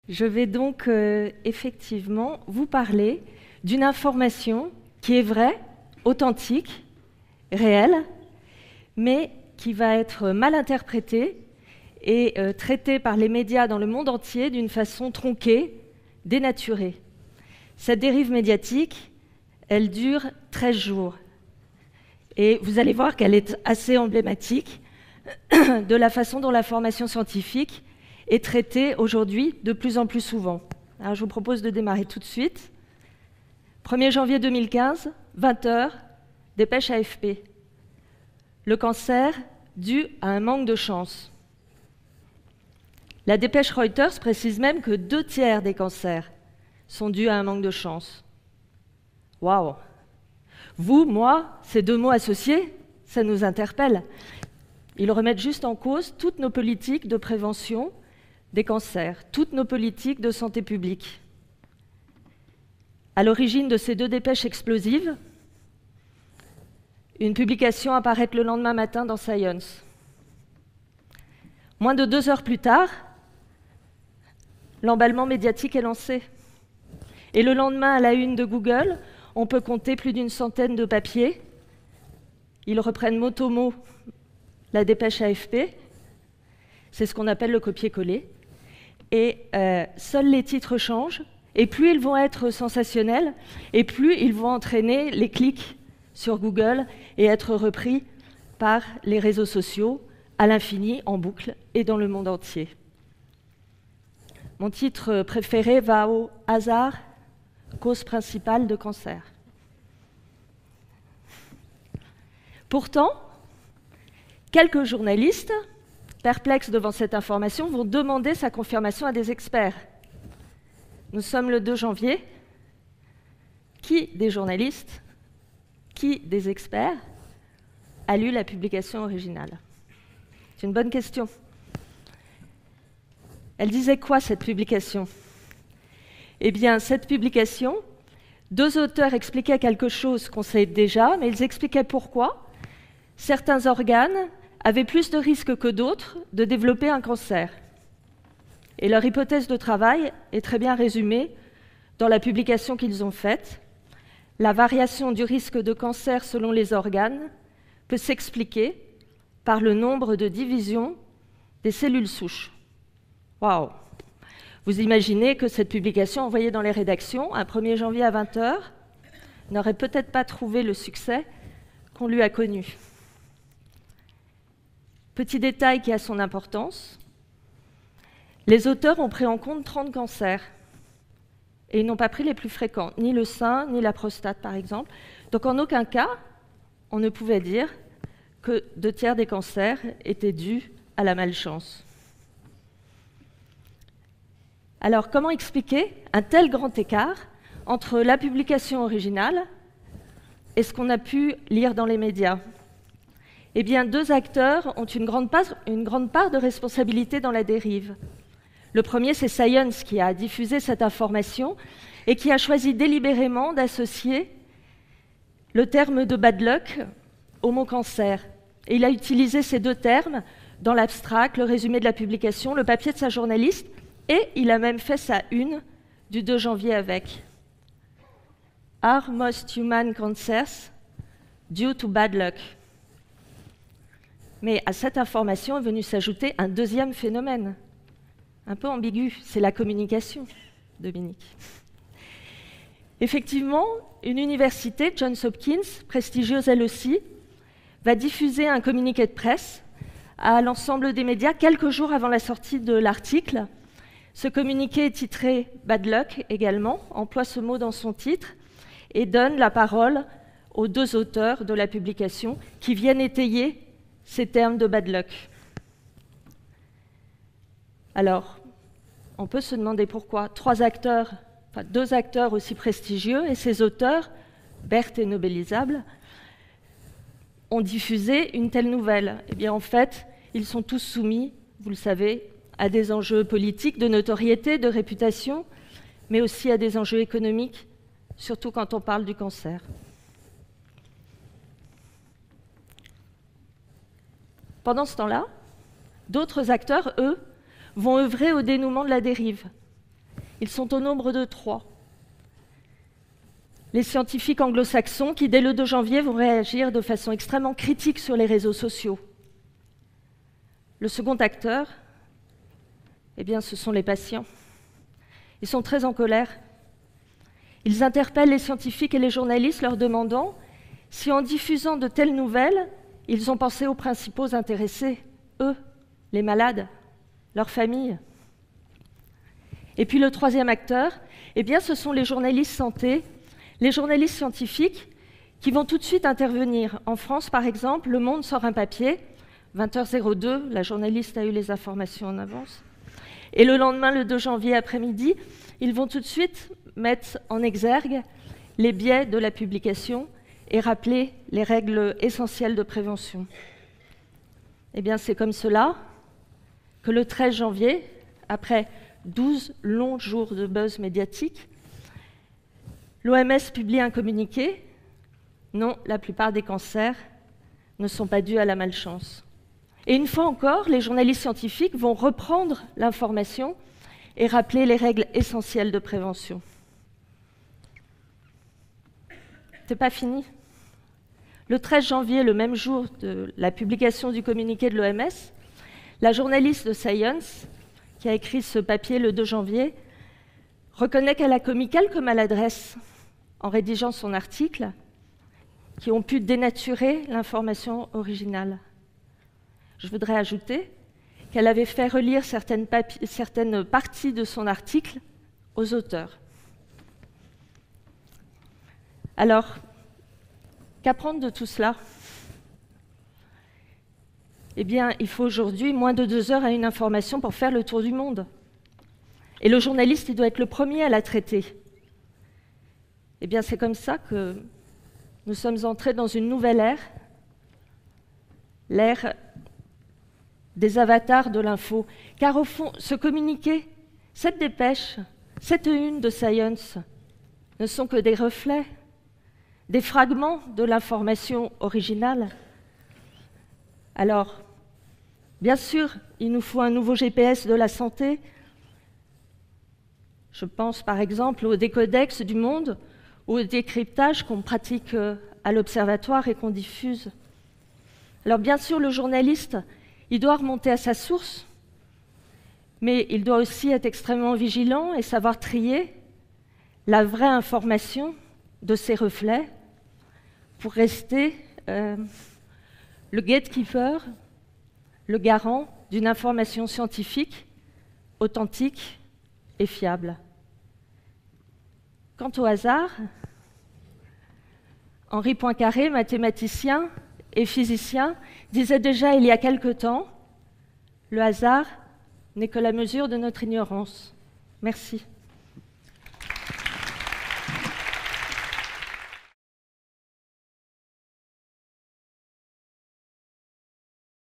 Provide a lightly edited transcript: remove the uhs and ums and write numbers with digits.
Je vais donc effectivement vous parler d'une information qui est vraie, authentique, réelle, mais qui va être mal interprétée et traitée par les médias dans le monde entier d'une façon tronquée, dénaturée. Cette dérive médiatique, elle dure 13 jours. Et vous allez voir qu'elle est assez emblématique de la façon dont l'information scientifique est traitée aujourd'hui de plus en plus souvent. Alors je vous propose de démarrer tout de suite. 1er janvier 2015, 20h, dépêche AFP. Le cancer dû à un manque de chance. La dépêche Reuters précise même que 2/3 des cancers sont dus à un manque de chance. Waouh! Vous, moi, ces deux mots associés, ça nous interpelle. Ils remettent juste en cause toutes nos politiques de prévention des cancers, toutes nos politiques de santé publique. À l'origine de ces deux dépêches explosives, une publication apparaît le lendemain matin dans Science. Moins de 2 heures plus tard, l'emballement médiatique est lancé. Et le lendemain, à la une de Google, on peut compter plus d'une centaine de papiers. Ils reprennent mot au mot la dépêche AFP. C'est ce qu'on appelle le copier-coller. Et seuls les titres changent. Et plus ils vont être sensationnels, et plus ils vont entraîner les clics sur Google et être repris par les réseaux sociaux à l'infini, en boucle et dans le monde entier. Mon titre préféré va au hasard, cause principale de cancer. Pourtant, quelques journalistes, perplexes devant cette information, vont demander sa confirmation à des experts. Nous sommes le 2 janvier. Qui des journalistes, qui des experts a lu la publication originale? C'est une bonne question. Elle disait quoi, cette publication? Eh bien, cette publication, 2 auteurs expliquaient quelque chose qu'on sait déjà, mais ils expliquaient pourquoi certains organes avaient plus de risques que d'autres de développer un cancer. Et leur hypothèse de travail est très bien résumée dans la publication qu'ils ont faite. La variation du risque de cancer selon les organes peut s'expliquer par le nombre de divisions des cellules souches. Waouh! Vous imaginez que cette publication envoyée dans les rédactions un 1er janvier à 20h n'aurait peut-être pas trouvé le succès qu'on lui a connu. Petit détail qui a son importance, les auteurs ont pris en compte 30 cancers et ils n'ont pas pris les plus fréquents, ni le sein, ni la prostate par exemple. Donc en aucun cas, on ne pouvait dire que 2/3 des cancers étaient dus à la malchance. Alors comment expliquer un tel grand écart entre la publication originale et ce qu'on a pu lire dans les médias? Eh bien, 2 acteurs ont une grande part de responsabilité dans la dérive. Le premier, c'est Science, qui a diffusé cette information et qui a choisi délibérément d'associer le terme de bad luck au mot cancer. Et il a utilisé ces 2 termes dans l'abstract, le résumé de la publication, le papier de sa journaliste, et il a même fait sa une du 2 janvier avec Are most human cancers due to bad luck? Mais à cette information est venu s'ajouter un deuxième phénomène, un peu ambigu, c'est la communication, Dominique. Effectivement, une université, Johns Hopkins, prestigieuse elle aussi, va diffuser un communiqué de presse à l'ensemble des médias quelques jours avant la sortie de l'article. Ce communiqué est titré « Bad luck » également, emploie ce mot dans son titre, et donne la parole aux 2 auteurs de la publication qui viennent étayer ces termes de bad luck. Alors, on peut se demander pourquoi 2 acteurs aussi prestigieux et ces auteurs, Berthe et Nobelisable, ont diffusé une telle nouvelle. Eh bien, en fait, ils sont tous soumis, vous le savez, à des enjeux politiques, de notoriété, de réputation, mais aussi à des enjeux économiques, surtout quand on parle du cancer. Pendant ce temps-là, d'autres acteurs, eux, vont œuvrer au dénouement de la dérive. Ils sont au nombre de 3. Les scientifiques anglo-saxons qui, dès le 2 janvier, vont réagir de façon extrêmement critique sur les réseaux sociaux. Le second acteur, eh bien, ce sont les patients. Ils sont très en colère. Ils interpellent les scientifiques et les journalistes leur demandant si, en diffusant de telles nouvelles, ils ont pensé aux principaux intéressés, eux, les malades, leurs familles. Et puis le troisième acteur, eh bien, ce sont les journalistes santé, les journalistes scientifiques qui vont tout de suite intervenir. En France, par exemple, Le Monde sort un papier, 20h02, la journaliste a eu les informations en avance, et le lendemain, le 2 janvier après-midi, ils vont tout de suite mettre en exergue les biais de la publication et rappeler les règles essentielles de prévention. Eh bien, c'est comme cela que le 13 janvier, après 12 longs jours de buzz médiatique, l'OMS publie un communiqué. Non, la plupart des cancers ne sont pas dus à la malchance. Et une fois encore, les journalistes scientifiques vont reprendre l'information et rappeler les règles essentielles de prévention. C'est pas fini. Le 13 janvier, le même jour de la publication du communiqué de l'OMS, la journaliste de Science, qui a écrit ce papier le 2 janvier, reconnaît qu'elle a commis quelques maladresses en rédigeant son article qui ont pu dénaturer l'information originale. Je voudrais ajouter qu'elle avait fait relire certaines parties de son article aux auteurs. Alors, qu'apprendre de tout cela? Eh bien, il faut aujourd'hui moins de 2 heures à une information pour faire le tour du monde. Et le journaliste, il doit être le premier à la traiter. Eh bien, c'est comme ça que nous sommes entrés dans une nouvelle ère, l'ère des avatars de l'info. Car au fond, ce communiqué, cette dépêche, cette une de Science, ne sont que des reflets, des fragments de l'information originale. Alors, bien sûr, il nous faut un nouveau GPS de la santé. Je pense par exemple au décodex du monde, ou au décryptage qu'on pratique à l'observatoire et qu'on diffuse. Alors bien sûr, le journaliste, il doit remonter à sa source, mais il doit aussi être extrêmement vigilant et savoir trier la vraie information de ses reflets pour rester le gatekeeper, le garant d'une information scientifique, authentique et fiable. Quant au hasard, Henri Poincaré, mathématicien et physicien, disait déjà il y a quelque temps « Le hasard n'est que la mesure de notre ignorance ». Merci.